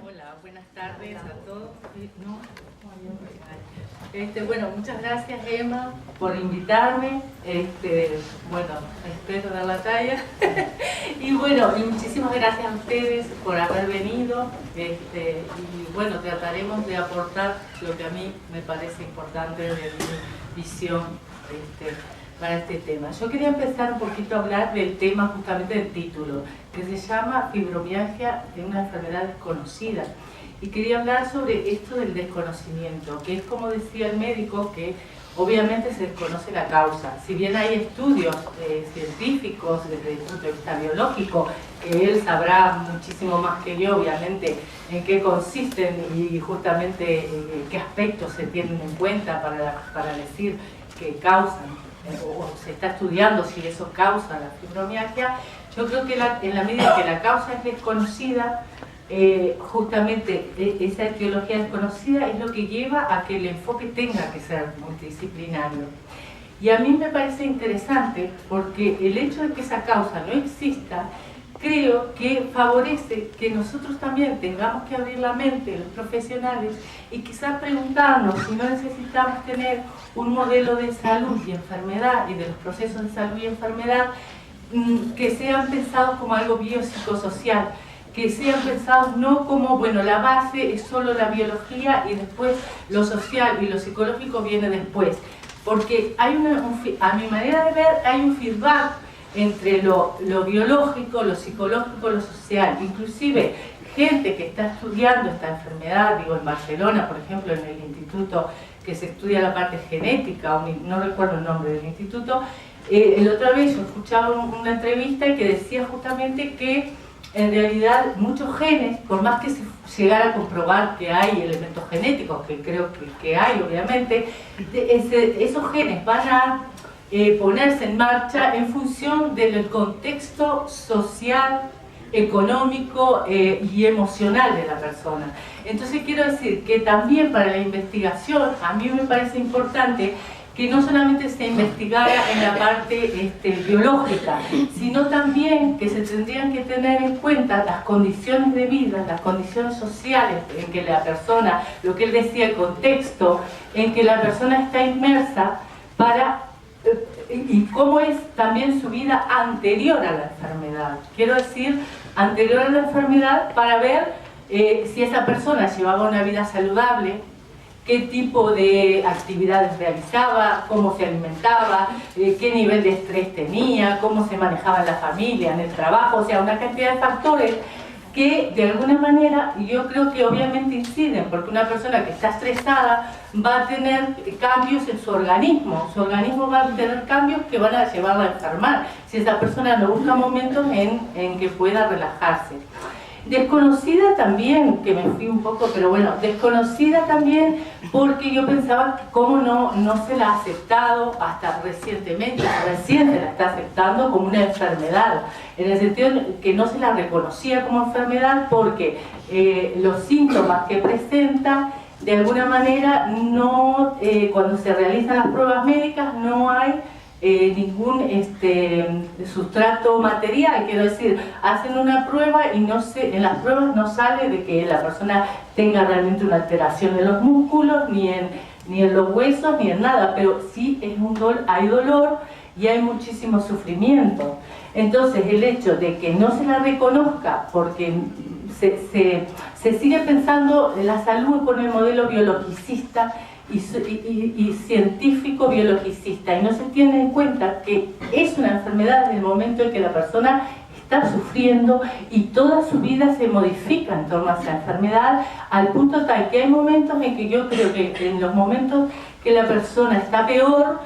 Hola, buenas tardes a todos. Bueno, muchas gracias, Emma, por invitarme. Bueno, espero dar la talla. Y muchísimas gracias a ustedes por haber venido. Y bueno, trataremos de aportar lo que a mí me parece importante de mi visión para este tema. Yo quería empezar un poquito a hablar del tema, justamente del título, que se llama Fibromialgia de una enfermedad desconocida. Y quería hablar sobre esto del desconocimiento, que es como decía el médico, que obviamente se desconoce la causa. Si bien hay estudios científicos desde el punto de vista biológico, que él sabrá muchísimo más que yo, obviamente, en qué consisten y justamente qué aspectos se tienen en cuenta para decir que causan, o se está estudiando si eso causa la fibromialgia. Yo creo que en la medida que la causa es desconocida, justamente esa etiología desconocida es lo que lleva a que el enfoque tenga que ser multidisciplinario. Y a mí me parece interesante porque el hecho de que esa causa no exista, creo que favorece que nosotros también tengamos que abrir la mente, los profesionales, y quizás preguntarnos si no necesitamos tener un modelo de salud y enfermedad y de los procesos de salud y enfermedad que sean pensados como algo biopsicosocial, que sean pensados no como, bueno, la base es solo la biología y después lo social y lo psicológico viene después. Porque hay a mi manera de ver, hay un feedback entre lo biológico, lo psicológico, lo social. Inclusive gente que está estudiando esta enfermedad, digo en Barcelona, por ejemplo, en el instituto que se estudia la parte genética, no recuerdo el nombre del instituto, la otra vez yo escuchaba una entrevista y que decía justamente que en realidad muchos genes, por más que se llegara a comprobar que hay elementos genéticos, que creo que hay obviamente, esos genes van a ponerse en marcha en función del contexto social, económico y emocional de la persona. Entonces quiero decir que también para la investigación a mí me parece importante que no solamente se investigara en la parte biológica, sino también que se tendrían que tener en cuenta las condiciones de vida, las condiciones sociales en que la persona, lo que él decía, el contexto en que la persona está inmersa y cómo es también su vida anterior a la enfermedad. Quiero decir, anterior a la enfermedad para ver si esa persona llevaba una vida saludable, qué tipo de actividades realizaba, cómo se alimentaba, qué nivel de estrés tenía, cómo se manejaba en la familia, en el trabajo, o sea, una cantidad de factores que de alguna manera yo creo que obviamente inciden, porque una persona que está estresada va a tener cambios en su organismo va a tener cambios que van a llevarla a enfermar, si esa persona no busca momentos en que pueda relajarse. Desconocida también, que me fui un poco, pero bueno, desconocida también porque yo pensaba que cómo no se la ha aceptado hasta recientemente, recién se la está aceptando como una enfermedad, en el sentido que no se la reconocía como enfermedad porque los síntomas que presenta, de alguna manera, cuando se realizan las pruebas médicas no hay ningún sustrato material, quiero decir, hacen una prueba y en las pruebas no sale de que la persona tenga realmente una alteración en los músculos, ni en los huesos, ni en nada, pero sí hay dolor y hay muchísimo sufrimiento. Entonces el hecho de que no se la reconozca porque se sigue pensando en la salud con el modelo biologicista y científico biologicista, y no se tiene en cuenta que es una enfermedad en el momento en que la persona está sufriendo y toda su vida se modifica en torno a esa enfermedad, al punto tal que hay momentos en que yo creo que en los momentos que la persona está peor,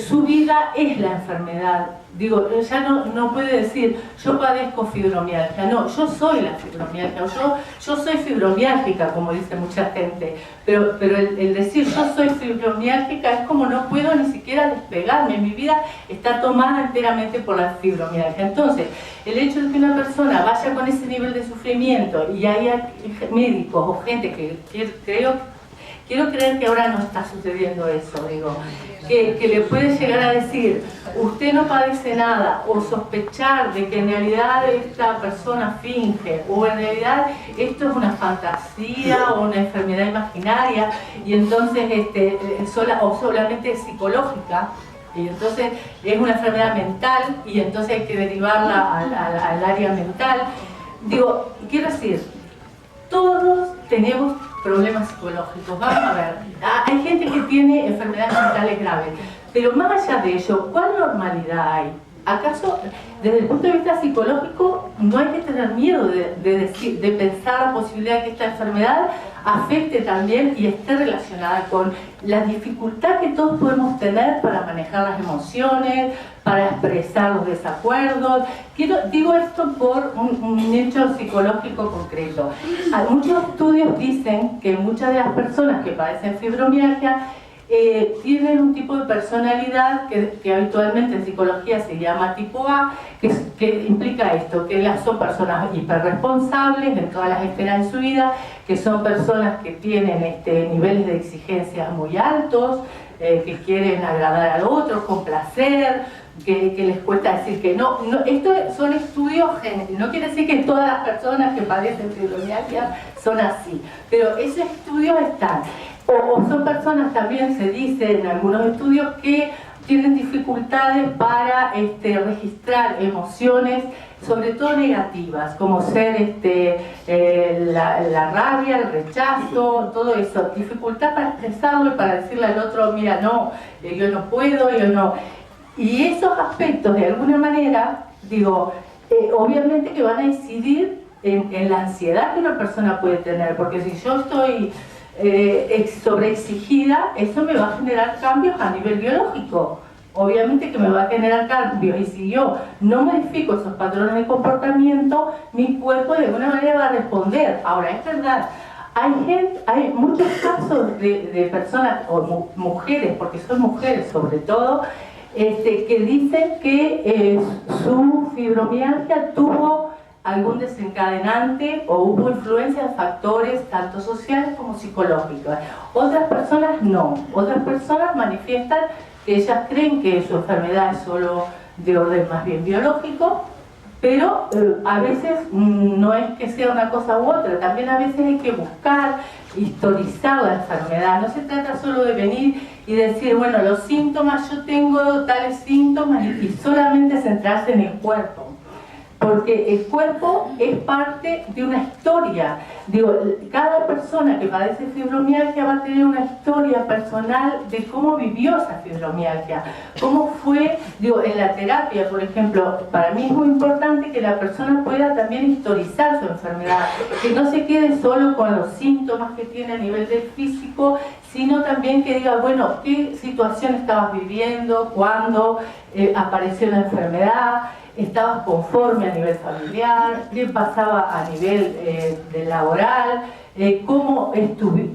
su vida es la enfermedad. Digo, ya no puede decir yo padezco fibromialgia, no, yo soy la fibromialgia, yo soy fibromiálgica, como dice mucha gente, pero el decir yo soy fibromiálgica es como no puedo ni siquiera despegarme, mi vida está tomada enteramente por la fibromialgia. Entonces, el hecho de que una persona vaya con ese nivel de sufrimiento y haya médicos o gente que creo quiero creer que ahora no está sucediendo eso, digo, que le puede llegar a decir, usted no padece nada, o sospechar de que en realidad esta persona finge, o en realidad esto es una fantasía o una enfermedad imaginaria, y entonces solamente es psicológica, y entonces es una enfermedad mental, y entonces hay que derivarla al área mental. Digo, quiero decir, todos tenemos problemas psicológicos. Vamos a ver, hay gente que tiene enfermedades mentales graves, pero más allá de ello, ¿cuál normalidad hay? ¿Acaso, desde el punto de vista psicológico, no hay que tener miedo de pensar la posibilidad de que esta enfermedad afecte también y esté relacionada con la dificultad que todos podemos tener para manejar las emociones, para expresar los desacuerdos? Digo esto por un hecho psicológico concreto. Muchos estudios dicen que muchas de las personas que padecen fibromialgia tienen un tipo de personalidad que habitualmente en psicología se llama tipo A, que implica esto, que son personas hiperresponsables en todas las esferas de su vida, que son personas que tienen niveles de exigencia muy altos, que quieren agradar al otro, complacer, que les cuesta decir que no. Estos son estudios genéricos, no quiere decir que todas las personas que padecen fibromialgia son así, pero esos estudios están. O son personas, también se dice en algunos estudios, que tienen dificultades para registrar emociones, sobre todo negativas, como ser la rabia, el rechazo, todo eso. Dificultad para expresarlo y para decirle al otro, mira, no, yo no puedo, yo no. Y esos aspectos, de alguna manera, digo, obviamente que van a incidir en la ansiedad que una persona puede tener, porque si yo estoy sobreexigida, eso me va a generar cambios a nivel biológico. Obviamente que me va a generar cambios, y si yo no modifico esos patrones de comportamiento, mi cuerpo de alguna manera va a responder. Ahora, es verdad, hay muchos casos de personas, o mujeres, porque son mujeres sobre todo, que dicen que su fibromialgia tuvo algún desencadenante o hubo influencia de factores tanto sociales como psicológicos. Otras personas no. Otras personas manifiestan que ellas creen que su enfermedad es solo de orden más bien biológico, pero a veces no es que sea una cosa u otra. También a veces hay que buscar, historizar la enfermedad. No se trata solo de venir y decir, bueno, los síntomas, yo tengo tales síntomas, y solamente centrarse en el cuerpo. Porque el cuerpo es parte de una historia. Digo, cada persona que padece fibromialgia va a tener una historia personal de cómo vivió esa fibromialgia, cómo fue, digo, en la terapia, por ejemplo. Para mí es muy importante que la persona pueda también historizar su enfermedad, que no se quede solo con los síntomas que tiene a nivel del físico, sino también que diga, bueno, qué situación estabas viviendo, cuándo apareció la enfermedad, estabas conforme a nivel familiar, qué pasaba a nivel laboral, cómo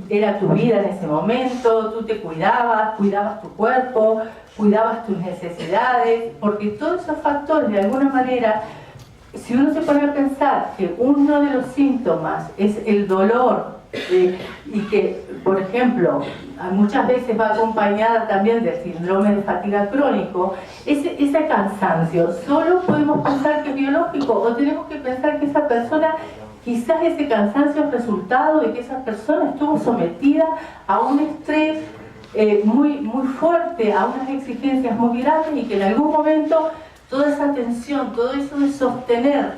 era tu vida en ese momento, tú te cuidabas tu cuerpo, cuidabas tus necesidades, porque todos esos factores, de alguna manera, si uno se pone a pensar que uno de los síntomas es el dolor, y que, por ejemplo, muchas veces va acompañada también del síndrome de fatiga crónico, ese cansancio, solo podemos pensar que es biológico, o tenemos que pensar que esa persona, quizás ese cansancio es resultado de que esa persona estuvo sometida a un estrés muy fuerte, a unas exigencias muy grandes, y que en algún momento toda esa tensión, todo eso de sostener,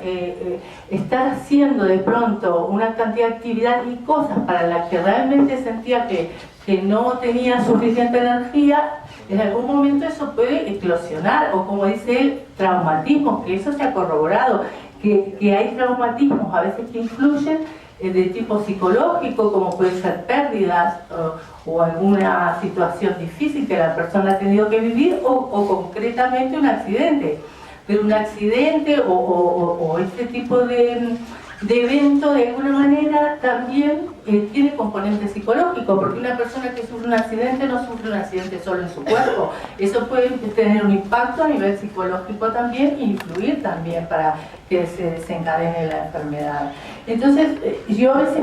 estar haciendo de pronto una cantidad de actividad y cosas para las que realmente sentía que no tenía suficiente energía, en algún momento eso puede eclosionar, o como dice él, traumatismos, que eso se ha corroborado, que hay traumatismos a veces que influyen de tipo psicológico, como pueden ser pérdidas o alguna situación difícil que la persona ha tenido que vivir, o concretamente un accidente. Pero un accidente o este tipo de evento, de alguna manera, también tiene componente psicológico, porque una persona que sufre un accidente no sufre un accidente solo en su cuerpo, eso puede tener un impacto a nivel psicológico también e influir también para que se desencadene la enfermedad. Entonces, yo a veces,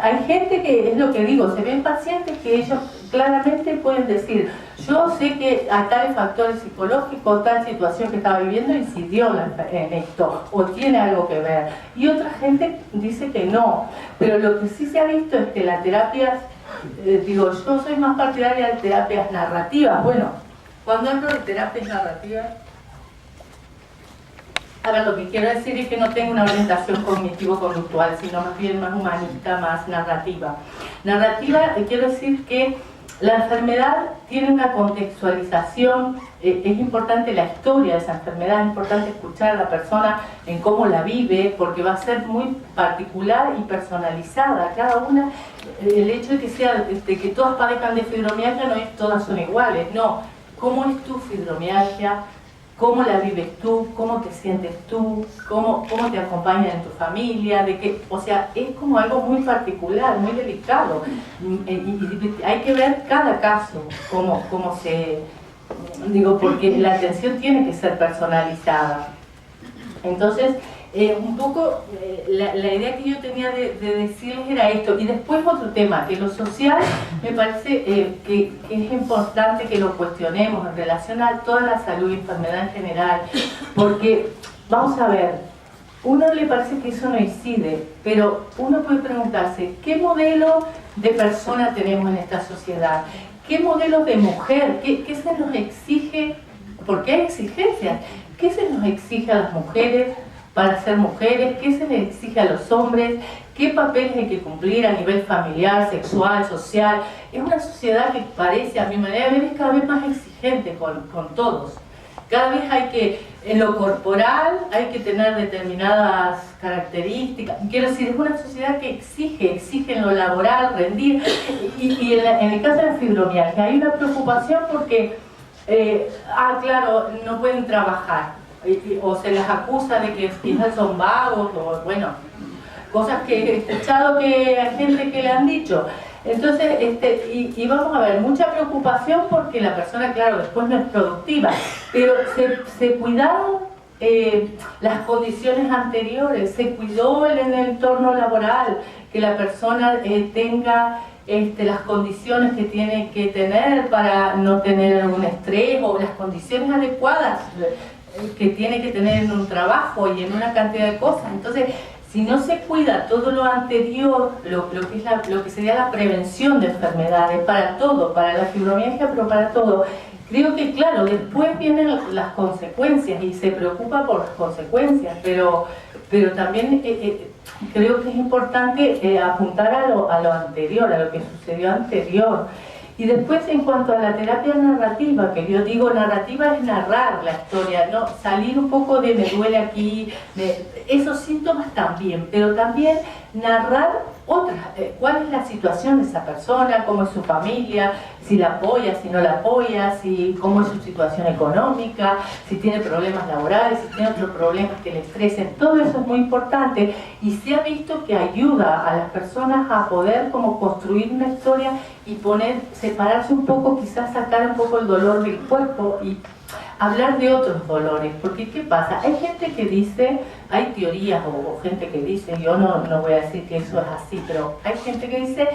hay gente que, es lo que digo, se ven pacientes que ellos claramente pueden decir, yo sé que a tales factores psicológicos, tal situación que estaba viviendo incidió en esto, o tiene algo que ver. Y otra gente dice que no. Pero lo que sí se ha visto es que las terapias, digo, yo soy más partidaria de terapias narrativas. Bueno, cuando hablo de terapias narrativas, a ver, lo que quiero decir es que no tengo una orientación cognitivo-conductual, sino más bien más humanista, más narrativa. Narrativa, quiero decir que la enfermedad tiene una contextualización, es importante la historia de esa enfermedad, es importante escuchar a la persona en cómo la vive, porque va a ser muy particular y personalizada. Cada una, el hecho de que, de que todas padezcan de fibromialgia no es todas son iguales, no. ¿Cómo es tu fibromialgia? ¿Cómo la vives tú? ¿Cómo te sientes tú? ¿Cómo te acompañan en tu familia? O sea, es como algo muy particular, muy delicado. Y hay que ver cada caso, cómo se... Digo, porque la atención tiene que ser personalizada. Entonces, un poco la idea que yo tenía de decirles era esto. Y después otro tema, que lo social me parece que es importante que lo cuestionemos en relación a toda la salud y enfermedad en general, porque, vamos a ver, uno le parece que eso no incide, pero uno puede preguntarse, ¿qué modelo de persona tenemos en esta sociedad? ¿Qué modelo de mujer? ¿Qué se nos exige? Porque hay exigencias. ¿Qué se nos exige a las mujeres para ser mujeres? ¿Qué se les exige a los hombres? ¿Qué papeles hay que cumplir a nivel familiar, sexual, social? Es una sociedad que parece, a mi manera de ver, es cada vez más exigente con todos. Cada vez hay que, en lo corporal, hay que tener determinadas características. Quiero decir, es una sociedad que exige en lo laboral, rendir. Y en el caso de la fibromialgia hay una preocupación porque, claro, no pueden trabajar. O se les acusa de que quizás son vagos, o bueno, cosas que he escuchado que hay gente que le han dicho. Entonces, y vamos a ver, mucha preocupación porque la persona, claro, después no es productiva, pero se cuidaron las condiciones anteriores, se cuidó en el entorno laboral, que la persona tenga las condiciones que tiene que tener para no tener un estrés, o las condiciones adecuadas que tiene que tener en un trabajo y en una cantidad de cosas. Entonces, si no se cuida todo lo anterior, lo que sería la prevención de enfermedades, para todo, para la fibromialgia, pero para todo, creo que, claro, después vienen las consecuencias y se preocupa por las consecuencias, pero también creo que es importante apuntar a lo anterior, a lo que sucedió anterior. Y después, en cuanto a la terapia narrativa, que yo digo narrativa es narrar la historia, ¿no? Salir un poco de me duele aquí, esos síntomas también, pero también narrar otras, cuál es la situación de esa persona, cómo es su familia, si la apoya, si no la apoya, cómo es su situación económica, si tiene problemas laborales, si tiene otros problemas que le estresen. Todo eso es muy importante y se ha visto que ayuda a las personas a poder como construir una historia y separarse un poco, quizás sacar un poco el dolor del cuerpo y hablar de otros dolores. Porque ¿qué pasa? Hay gente que dice, hay teorías o gente que dice, yo no voy a decir que eso es así, pero hay gente que dice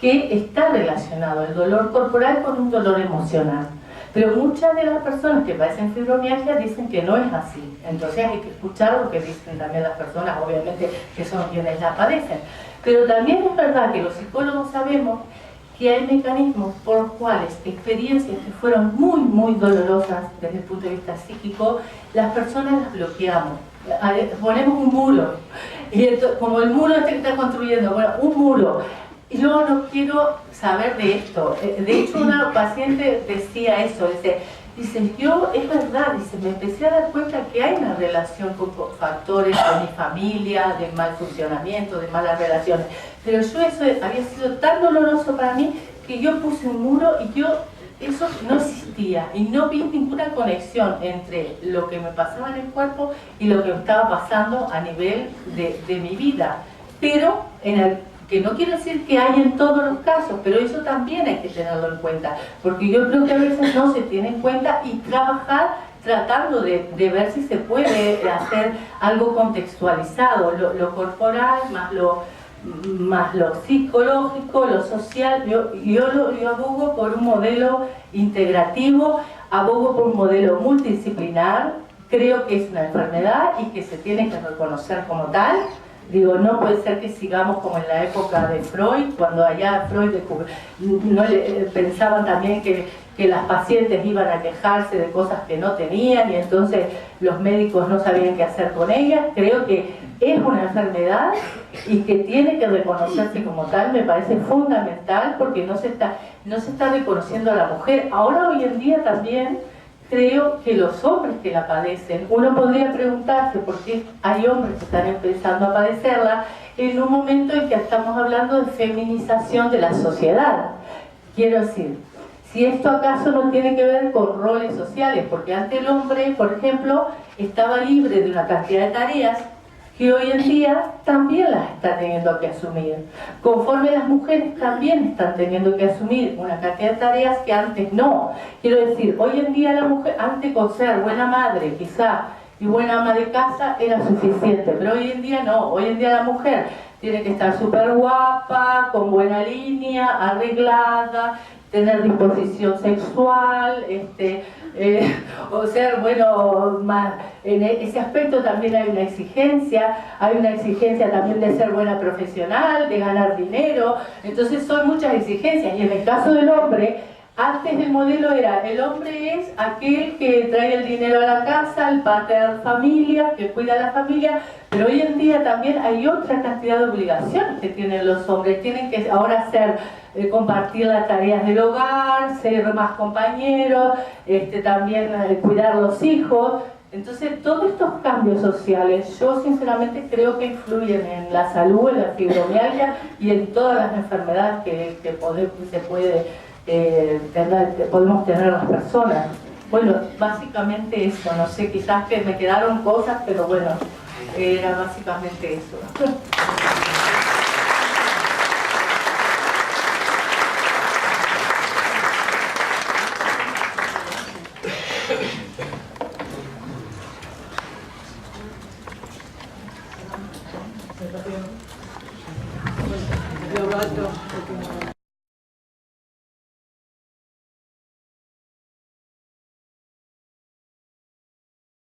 que está relacionado el dolor corporal con un dolor emocional. Pero muchas de las personas que padecen fibromialgia dicen que no es así. Entonces hay que escuchar lo que dicen también las personas, obviamente, que son quienes la padecen. Pero también es verdad que los psicólogos sabemos que hay mecanismos por los cuales experiencias que fueron muy, muy dolorosas desde el punto de vista psíquico, las personas las bloqueamos. Ponemos un muro. Y como el muro que está construyendo, bueno, un muro. Yo no quiero saber de esto. De hecho, una paciente decía eso, dice, yo, es verdad, dice, me empecé a dar cuenta que hay una relación con factores de mi familia, de mal funcionamiento, de malas relaciones. Pero eso había sido tan doloroso para mí que yo puse un muro y eso no existía. Y no vi ninguna conexión entre lo que me pasaba en el cuerpo y lo que me estaba pasando a nivel de mi vida. Pero que no quiere decir que hay en todos los casos, pero eso también hay que tenerlo en cuenta, porque yo creo que a veces no se tiene en cuenta y trabajar tratando de ver si se puede hacer algo contextualizado, lo corporal más lo psicológico, lo social. Yo abogo por un modelo integrativo, abogo por un modelo multidisciplinar. Creo que es una enfermedad y que se tiene que reconocer como tal. Digo, no puede ser que sigamos como en la época de Freud, cuando allá Freud pensaban también que las pacientes iban a quejarse de cosas que no tenían y entonces los médicos no sabían qué hacer con ellas. Creo que es una enfermedad y que tiene que reconocerse como tal. Me parece fundamental porque no se está reconociendo a la mujer. Ahora, hoy en día también creo que los hombres que la padecen, uno podría preguntarse por qué hay hombres que están empezando a padecerla en un momento en que estamos hablando de feminización de la sociedad. Quiero decir, si esto acaso no tiene que ver con roles sociales, porque antes el hombre, por ejemplo, estaba libre de una cantidad de tareas que hoy en día también las está teniendo que asumir. Conforme las mujeres también están teniendo que asumir una cantidad de tareas que antes no. Quiero decir, hoy en día la mujer, antes con ser buena madre quizá y buena ama de casa era suficiente, pero hoy en día no. Hoy en día la mujer tiene que estar súper guapa, con buena línea, arreglada, tener disposición sexual, o ser, bueno, más, en ese aspecto también hay una exigencia también de ser buena profesional, de ganar dinero. Entonces son muchas exigencias, y en el caso del hombre, antes el modelo era, el hombre es aquel que trae el dinero a la casa, el pater familia, que cuida a la familia, pero hoy en día también hay otra cantidad de obligaciones que tienen los hombres. Tienen que ahora compartir las tareas del hogar, ser más compañeros, también cuidar los hijos. Entonces todos estos cambios sociales yo sinceramente creo que influyen en la salud, en la fibromialgia y en todas las enfermedades que podemos tener las personas. Bueno, básicamente eso, no sé, quizás que me quedaron cosas, pero bueno, era básicamente eso. Yo rato.